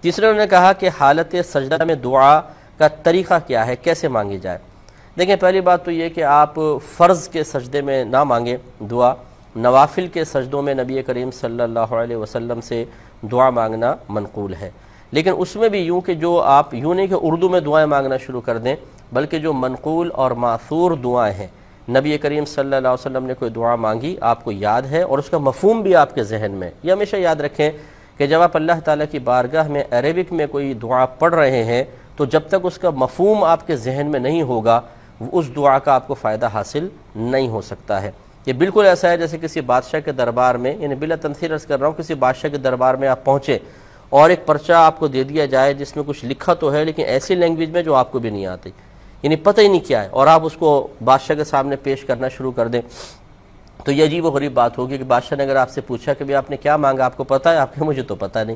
تیسرے انہوں نے کہا کہ حالت سجدہ میں دعا کا طریقہ کیا ہے، کیسے مانگی جائے۔ دیکھیں پہلی بات تو یہ کہ آپ فرض کے سجدے میں نہ مانگیں دعا، نوافل کے سجدوں میں نبی کریم صلی اللہ علیہ وسلم سے دعا مانگنا منقول ہے، لیکن اس میں بھی یوں کہ جو آپ یوں نہیں کہ اردو میں دعائیں مانگنا شروع کر دیں، بلکہ جو منقول اور ماثور دعائیں ہیں، نبی کریم صلی اللہ علیہ وسلم نے کوئی دعا مانگی آپ کو یاد ہے اور اس کا مفہوم بھی آپ کے ذہن میں، یہ ہمیشہ یاد رکھیں کہ جب آپ اللہ تعالیٰ کی بارگاہ میں عربک میں کوئی دعا پڑھ رہے ہیں تو جب تک اس کا مفہوم آپ کے ذہن میں نہیں ہوگا اس دعا کا آپ کو فائدہ حاصل نہیں ہو سکتا ہے۔ یہ بالکل ایسا ہے جیسے کسی بادشاہ کے دربار میں، یعنی بلا تمثیل عرض کر رہا ہوں، کسی بادشاہ کے دربار میں آپ پہنچے اور ایک پرچہ آپ کو دے دیا جائے جس میں کچھ لکھا تو ہے لیکن ایسی لینگویج میں جو آپ کو بھی نہیں آتی، یعنی پتہ ہی نہیں کیا ہے، اور آپ اس کو بادشاہ کے سامنے پیش کرنا شروع کر دیں تو یہ عجیب و غریب بات ہوگی کہ بادشاہ نے اگر آپ سے پوچھا کہ آپ نے کیا مانگا، آپ کو پتہ ہے؟ آپ کہ مجھے تو پتہ نہیں۔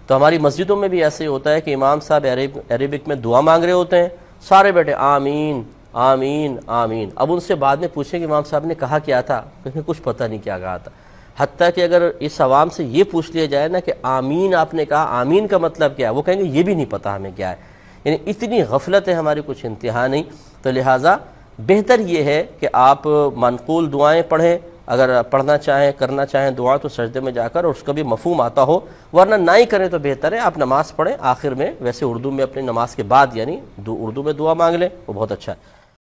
تو ہماری مسجدوں میں بھی ایسے ہی ہوتا ہے کہ امام صاحب عربک میں دعا مانگ رہے ہوتے ہیں، سارے بیٹھے آمین آمین آمین، اب ان سے بعد میں پوچھیں کہ امام صاحب نے کہا کیا تھا، کیونکہ کچھ پتہ نہیں کیا کہا تھا۔ حتیٰ کہ اگر اس عوام سے یہ پوچھ لیا جائے نا کہ آمین آپ نے کہا، آمین کا مطلب کیا ہے، وہ کہیں گے یہ بھی نہیں پتہ ہمیں کیا ہے، یعنی اتنی غفلت ہے ہماری کچھ انتہا نہیں۔ تو لہٰذا بہتر یہ ہے کہ آپ منقول دعائیں پڑھیں، اگر پڑھنا چاہیں کرنا چاہیں دعا تو سجدے میں جا کر اور اس کا بھی مفہوم آتا ہو، ورنہ نہ ہی کریں تو بہتر ہے آپ نماز پڑھیں، آخر میں ویسے اردو میں اپنی نماز کے بعد یعنی اردو میں دعا مانگ لیں، وہ بہت اچھا ہے۔